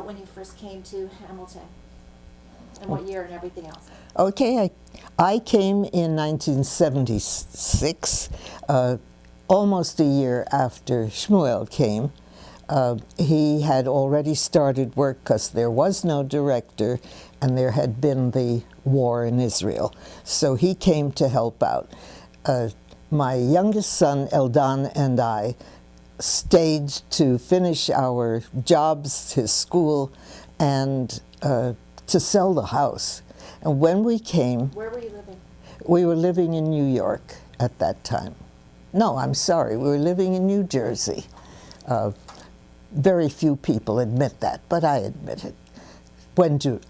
When you first came to Hamilton, and what year and everything else. Okay, I came in 1976, almost a year after Shmuel came. He had already started work because there was no director and there had been the war in Israel. So he came to help out. My youngest son, Eldan, and I stayed to finish our jobs, his school, and to sell the house. And when we came... Where were you living? We were living in New York at that time. No, I'm sorry, we were living in New Jersey. Very few people admit that, but I admit it,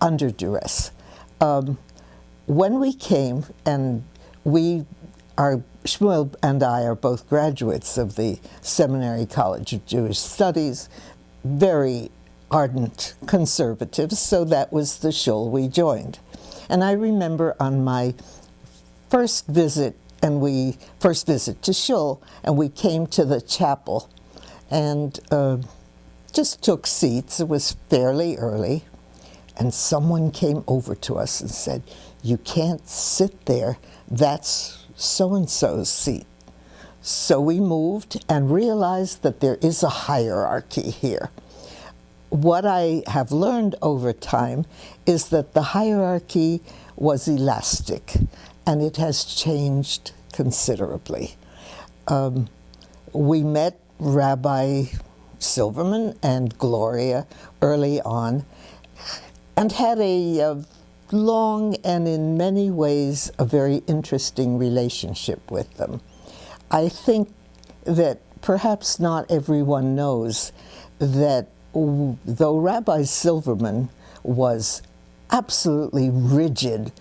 under duress. When we came, and Shmuel and I are both graduates of the Seminary College of Jewish Studies, very ardent conservatives, so that was the shul we joined. And I remember on my first visit to shul, and we came to the chapel, and just took seats. It was fairly early, and someone came over to us and said, "You can't sit there, that's so-and-so's seat." So we moved and realized that there is a hierarchy here. What I have learned over time is that the hierarchy was elastic, and it has changed considerably. We met Rabbi Silverman and Gloria early on and had a long and in many ways a very interesting relationship with them. I think that perhaps not everyone knows that though Rabbi Silverman was absolutely rigid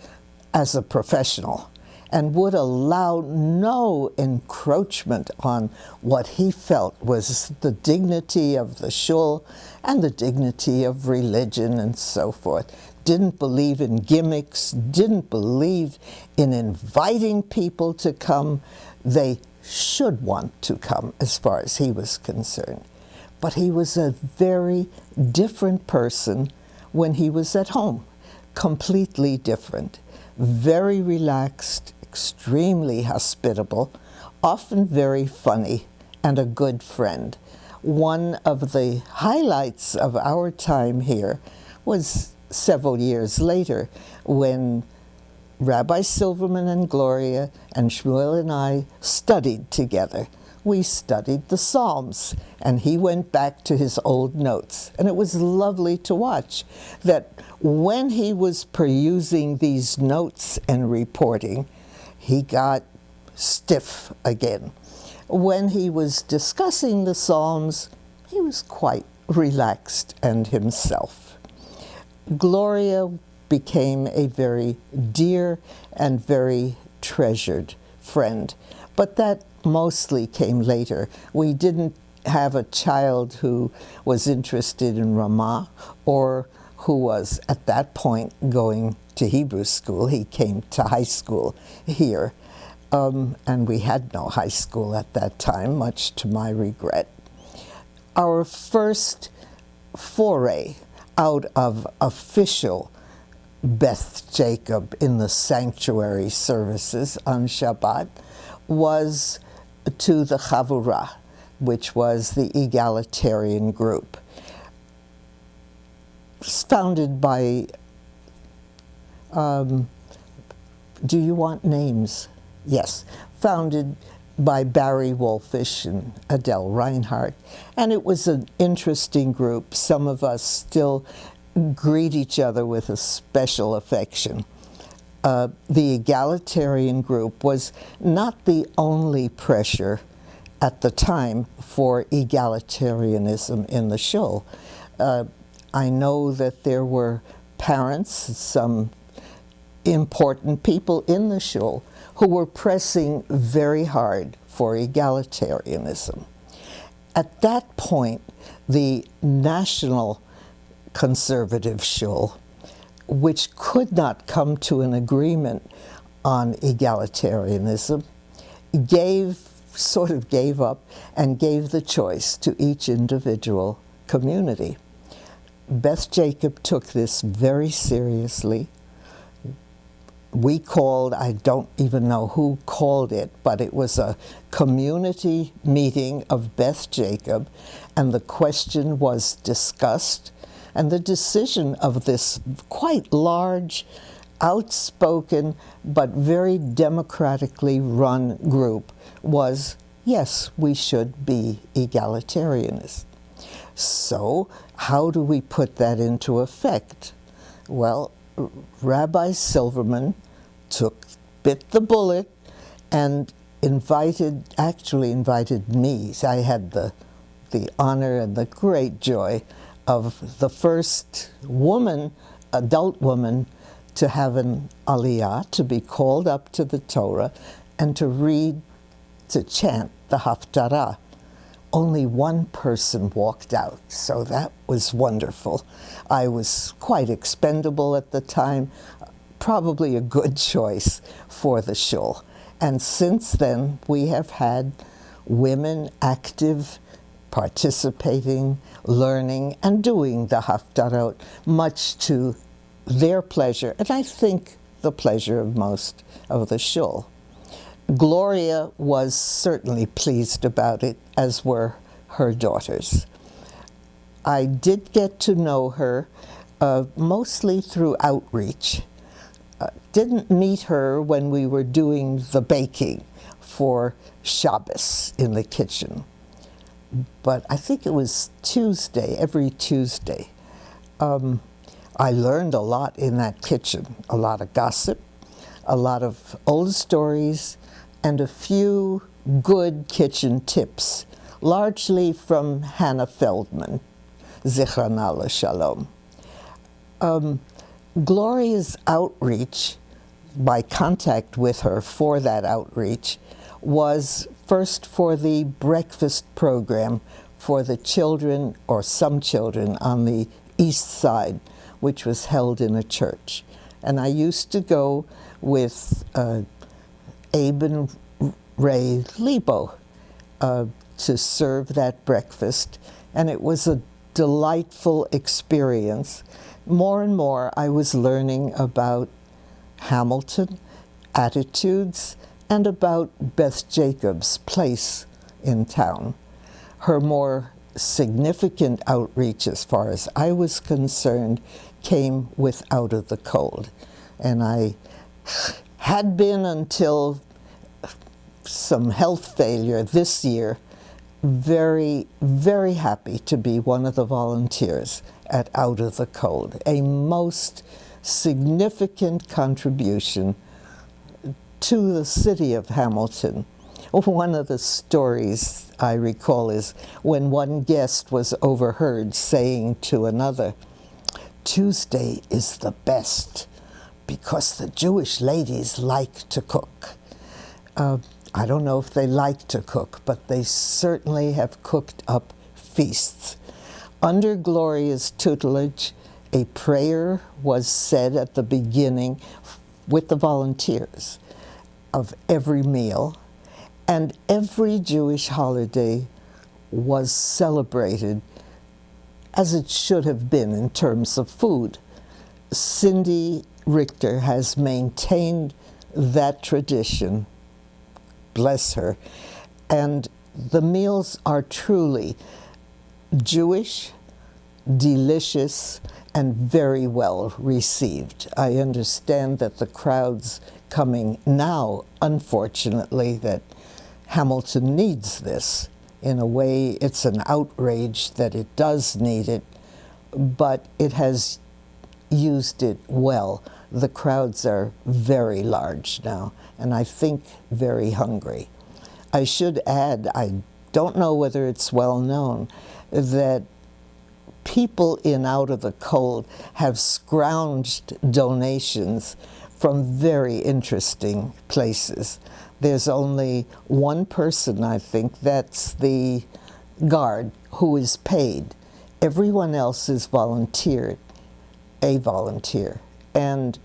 as a professional and would allow no encroachment on what he felt was the dignity of the shul and the dignity of religion and so forth, didn't believe in gimmicks, didn't believe in inviting people to come. They should want to come as far as he was concerned. But he was a very different person when he was at home, completely different, very relaxed, extremely hospitable, often very funny, and a good friend. One of the highlights of our time here was several years later when Rabbi Silverman and Gloria and Shmuel and I studied together. We studied the Psalms, and he went back to his old notes. And it was lovely to watch that when he was perusing these notes and reporting, he got stiff again. When he was discussing the Psalms, he was quite relaxed and himself. Gloria became a very dear and very treasured friend, but that mostly came later. We didn't have a child who was interested in Ramah or who was at that point going to Hebrew school. He came to high school here, and we had no high school at that time, much to my regret. Our first foray out of official Beth Jacob in the sanctuary services on Shabbat was to the Chavurah, which was the egalitarian group. Founded by, do you want names? Yes, founded by Barry Wolfish and Adele Reinhardt. And it was an interesting group. Some of us still greet each other with a special affection. The egalitarian group was not the only pressure at the time for egalitarianism in the shul. I know that there were parents, some important people in the shul, who were pressing very hard for egalitarianism. At that point, the national conservative shul, which could not come to an agreement on egalitarianism, sort of gave up and gave the choice to each individual community. Beth Jacob took this very seriously. We called, I don't even know who called it, but it was a community meeting of Beth Jacob, and the question was discussed, and the decision of this quite large, outspoken, but very democratically run group was, yes, we should be egalitarianists. So, how do we put that into effect? Well, Rabbi Silverman bit the bullet and actually invited me. I had the honor and the great joy of the first adult woman, to have an aliyah, to be called up to the Torah and to chant the Haftarah. Only one person walked out, so that was wonderful. I was quite expendable at the time, probably a good choice for the shul. And since then, we have had women active, participating, learning, and doing the Haftarot, much to their pleasure, and I think the pleasure of most of the shul. Gloria was certainly pleased about it, as were her daughters. I did get to know her mostly through outreach. Didn't meet her when we were doing the baking for Shabbos in the kitchen. But I think it was every Tuesday. I learned a lot in that kitchen, a lot of gossip, a lot of old stories, and a few good kitchen tips, largely from Hannah Feldman, Zichrana l'Shalom. Gloria's outreach, my contact with her for that outreach, was first for the breakfast program for the children, or some children, on the east side, which was held in a church. And I used to go with Abe and Ray Lebo to serve that breakfast, and it was a delightful experience. More and more I was learning about Hamilton, attitudes, and about Beth Jacob's place in town. Her more significant outreach, as far as I was concerned, came with Out of the Cold. And I had been, until some health failure this year, very, very happy to be one of the volunteers at Out of the Cold. A most significant contribution to the city of Hamilton. One of the stories I recall is when one guest was overheard saying to another, "Tuesday is the best because the Jewish ladies like to cook." I don't know if they like to cook, but they certainly have cooked up feasts. Under Gloria's tutelage, a prayer was said at the beginning with the volunteers of every meal, and every Jewish holiday was celebrated as it should have been in terms of food. Cindy Richter has maintained that tradition, bless her, and the meals are truly Jewish, delicious, and very well received. I understand that the crowds coming now, unfortunately, that Hamilton needs this. In a way, it's an outrage that it does need it, but it has used it well. The crowds are very large now, and I think very hungry. I should add, I don't know whether it's well known, that people in Out of the Cold have scrounged donations from very interesting places. There's only one person, I think, that's the guard, who is paid. Everyone else is a volunteer. And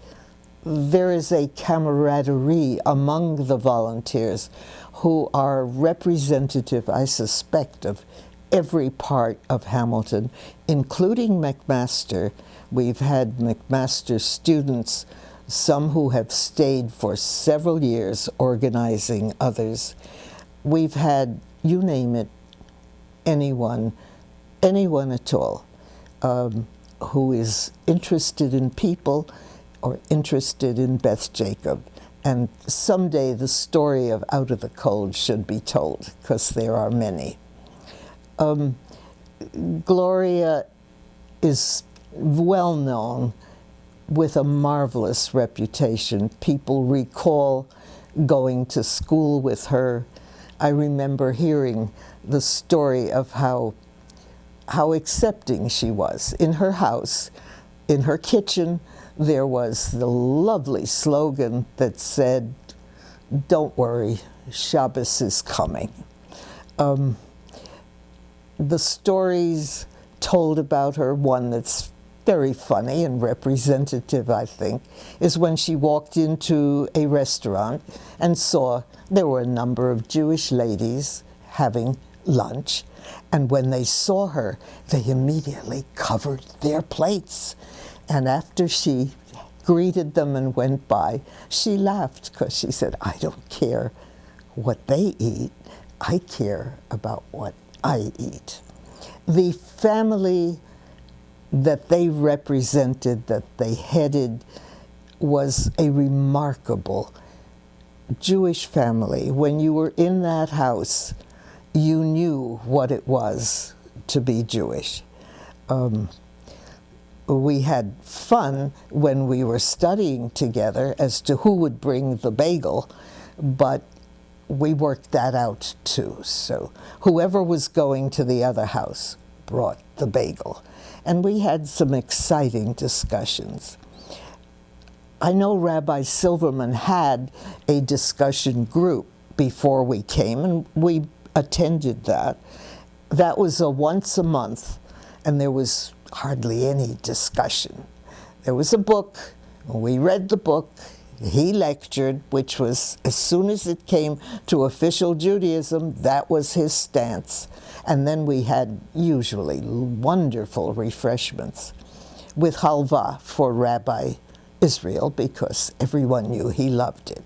there is a camaraderie among the volunteers who are representative, I suspect, of every part of Hamilton, including McMaster. We've had McMaster students, some who have stayed for several years organizing others. We've had, you name it, anyone at all who is interested in people or interested in Beth Jacob. And someday the story of Out of the Cold should be told, because there are many. Gloria is well known with a marvelous reputation. People recall going to school with her. I remember hearing the story of how accepting she was. In her house, in her kitchen, there was the lovely slogan that said, "Don't worry, Shabbos is coming." The stories told about her, one that's very funny and representative, I think, is when she walked into a restaurant and saw there were a number of Jewish ladies having lunch, and when they saw her, they immediately covered their plates. And after she greeted them and went by, she laughed because she said, "I don't care what they eat, I care about what I eat." The family that they represented, that they headed, was a remarkable Jewish family. When you were in that house, you knew what it was to be Jewish. We had fun when we were studying together as to who would bring the bagel, but we worked that out too. So whoever was going to the other house brought the bagel. And we had some exciting discussions. I know Rabbi Silverman had a discussion group before we came, and we attended that. That was a once a month, and there was hardly any discussion. There was a book, we read the book, he lectured, which was, as soon as it came to official Judaism, that was his stance. And then we had usually wonderful refreshments with halva for Rabbi Israel, because everyone knew he loved it.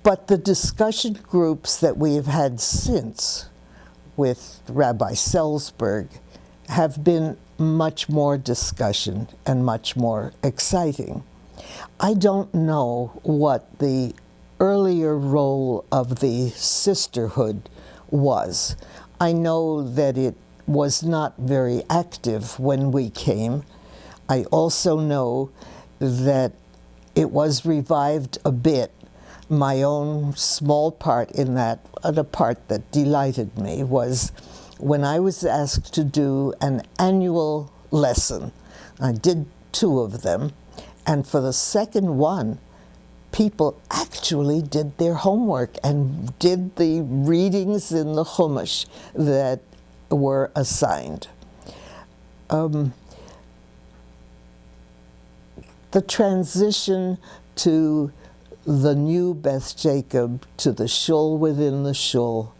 But the discussion groups that we have had since with Rabbi Selsberg have been much more discussion and much more exciting. I don't know what the earlier role of the sisterhood was. I know that it was not very active when we came. I also know that it was revived a bit. My own small part in that, the part that delighted me, was when I was asked to do an annual lesson. I did 2 of them, and for the second one, people actually did their homework and did the readings in the Chumash that were assigned. The transition to the new Beth Jacob, to the shul within the shul,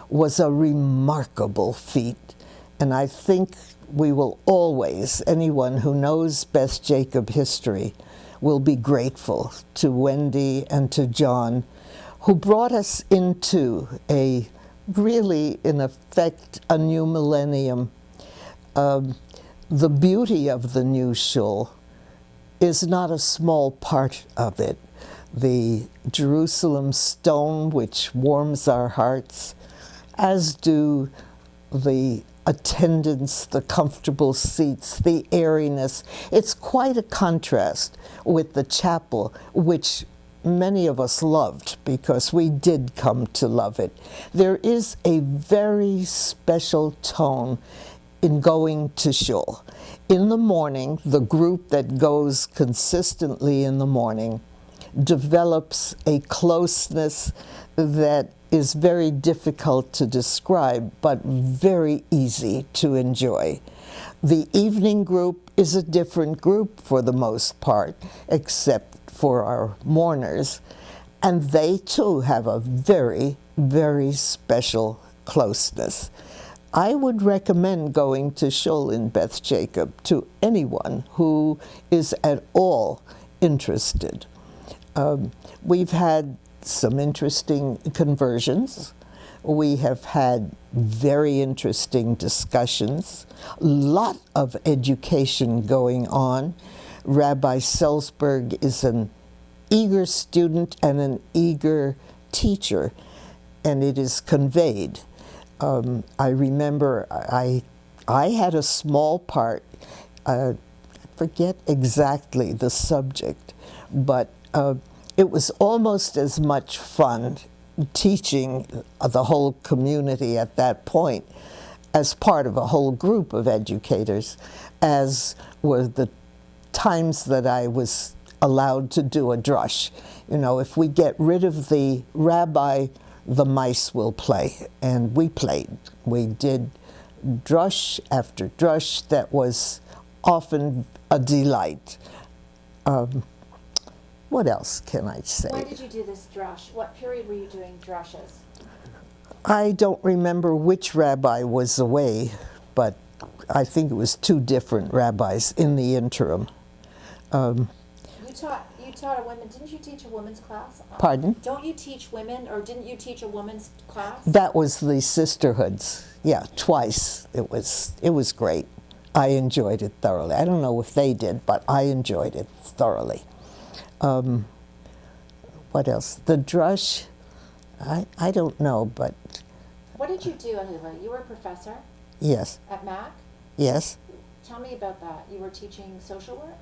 was a remarkable feat. And I think we will always, anyone who knows Beth Jacob history, will be grateful to Wendy and to John, who brought us into a really, in effect, a new millennium. The beauty of the new shul is not a small part of it. The Jerusalem stone, which warms our hearts, as do the attendance, the comfortable seats, the airiness. It's quite a contrast with the chapel, which many of us loved because we did come to love it. There is a very special tone in going to shul. In the morning, the group that goes consistently in the morning develops a closeness that is very difficult to describe, but very easy to enjoy. The evening group is a different group for the most part, except for our mourners. And they too have a very, very special closeness. I would recommend going to shul in Beth Jacob to anyone who is at all interested. We've had some interesting conversions. We have had very interesting discussions, a lot of education going on. Rabbi Selsberg is an eager student and an eager teacher, and it is conveyed. I remember I had a small part, I forget exactly the subject, but it was almost as much fun teaching the whole community at that point as part of a whole group of educators as were the times that I was allowed to do a drush. You know, if we get rid of the rabbi, the mice will play. And we played. We did drush after drush that was often a delight. What else can I say? Why did you do this drush? What period were you doing drushes? I don't remember which rabbi was away, but I think it was 2 different rabbis in the interim. You taught a women. Didn't you teach a women's class? Pardon? Don't you teach women, or didn't you teach a women's class? That was the sisterhoods. Yeah, twice. It was great. I enjoyed it thoroughly. I don't know if they did, but I enjoyed it thoroughly. What else? The drush, I don't know, but... What did you do, Ahuva? You were a professor? Yes. At Mac? Yes. Tell me about that. You were teaching social work?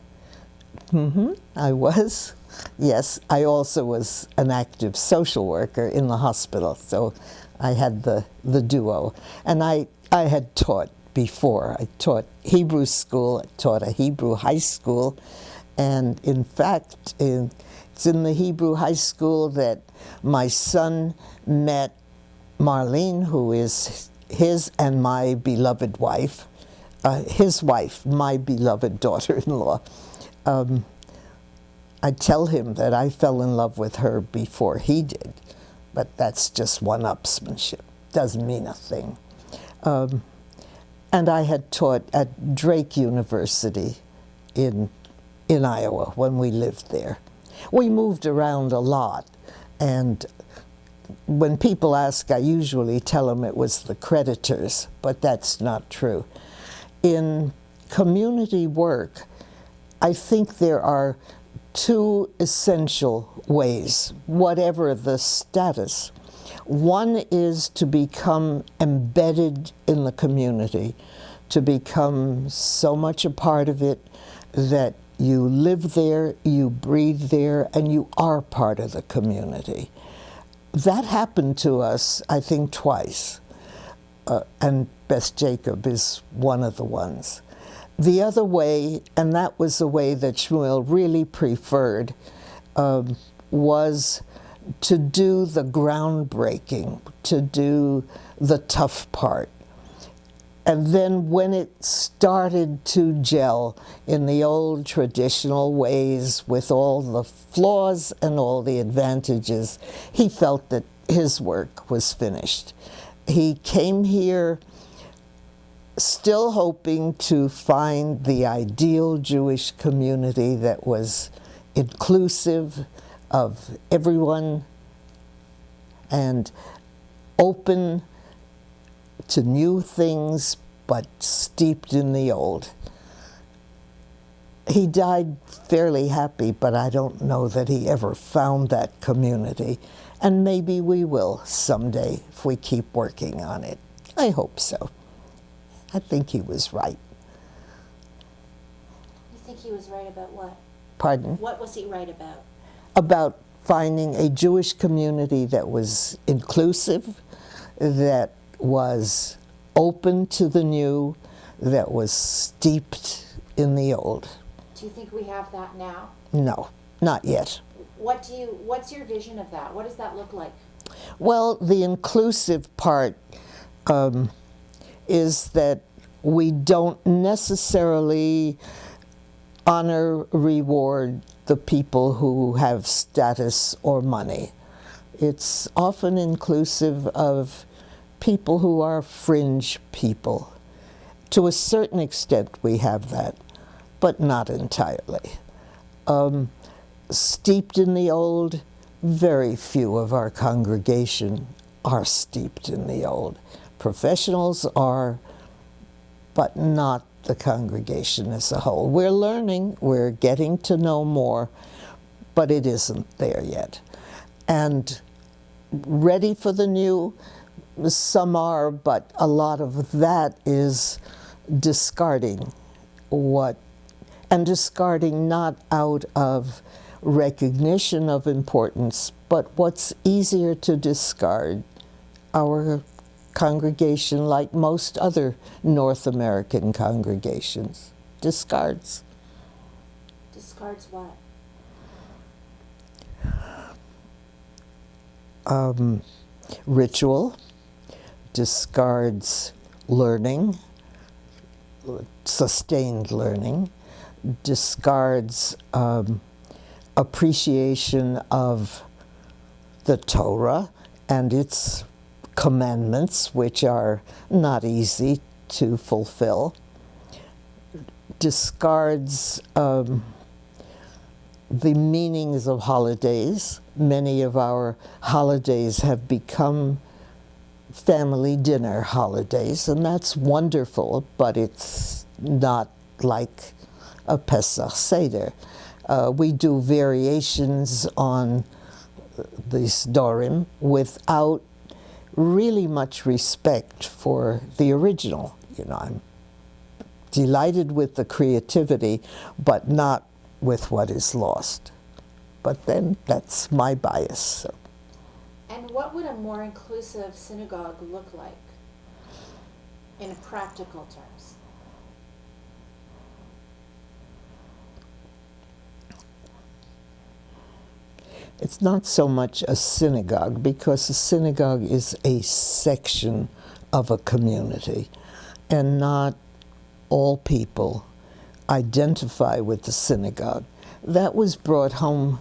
Mm-hmm. I was. Yes. I also was an active social worker in the hospital, so I had the duo. And I had taught before. I taught Hebrew school, I taught a Hebrew high school, and in fact, it's in the Hebrew high school that my son met Marlene, who is his and my beloved wife, his wife, my beloved daughter-in-law. I tell him that I fell in love with her before he did, but that's just one-upsmanship. Doesn't mean a thing. And I had taught at Drake University in Iowa when we lived there. We moved around a lot, and when people ask, I usually tell them it was the creditors, but that's not true. In community work, I think there are 2 essential ways, whatever the status. One is to become embedded in the community, to become so much a part of it that you live there, you breathe there, and you are part of the community. That happened to us, I think, twice, and Beth Jacob is one of the ones. The other way, and that was the way that Shmuel really preferred, was to do the groundbreaking, to do the tough part. And then when it started to gel in the old traditional ways with all the flaws and all the advantages, he felt that his work was finished. He came here still hoping to find the ideal Jewish community that was inclusive of everyone and open to new things, but steeped in the old. He died fairly happy, but I don't know that he ever found that community. And maybe we will someday if we keep working on it. I hope so. I think he was right. You think he was right about what? Pardon? What was he right about? About finding a Jewish community that was inclusive, that was open to the new, that was steeped in the old. Do you think we have that now? No, not yet. What's your vision of that? What does that look like? Well, the inclusive part is that we don't necessarily honor, reward the people who have status or money. It's often inclusive of people who are fringe people. To a certain extent we have that, but not entirely. Steeped in the old, very few of our congregation are steeped in the old. Professionals are, but not the congregation as a whole. We're learning, we're getting to know more, but it isn't there yet. And ready for the new, some are, but a lot of that is discarding and discarding not out of recognition of importance, but what's easier to discard. Our congregation, like most other North American congregations, discards. Discards what? Ritual, discards learning, sustained learning, discards appreciation of the Torah and its commandments, which are not easy to fulfill, discards the meanings of holidays. Many of our holidays have become family dinner holidays, and that's wonderful, but it's not like a Pesach Seder. We do variations on the Sdorim without really much respect for the original. You know, I'm delighted with the creativity, but not with what is lost. But then that's my bias. So. And what would a more inclusive synagogue look like in practical terms? It's not so much a synagogue, because a synagogue is a section of a community, and not all people identify with the synagogue. That was brought home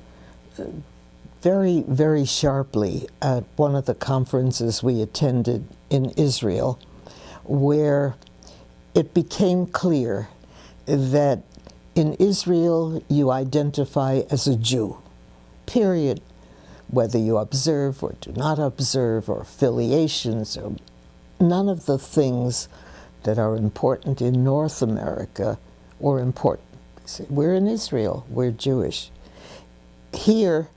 very, very sharply at one of the conferences we attended in Israel, where it became clear that in Israel you identify as a Jew. Period. Whether you observe or do not observe, or affiliations, or none of the things that are important in North America or important. We're in Israel, we're Jewish. Here,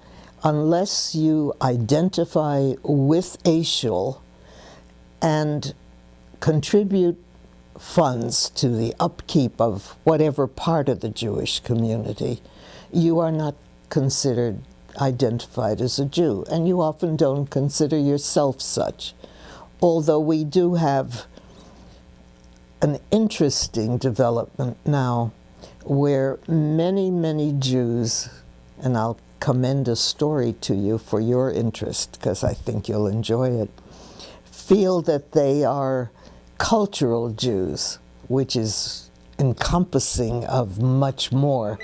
unless you identify with a shul and contribute funds to the upkeep of whatever part of the Jewish community, you are not considered identified as a Jew, and you often don't consider yourself such. Although we do have an interesting development now where many, many Jews, and I'll commend a story to you for your interest because I think you'll enjoy it, feel that they are cultural Jews, which is encompassing of much more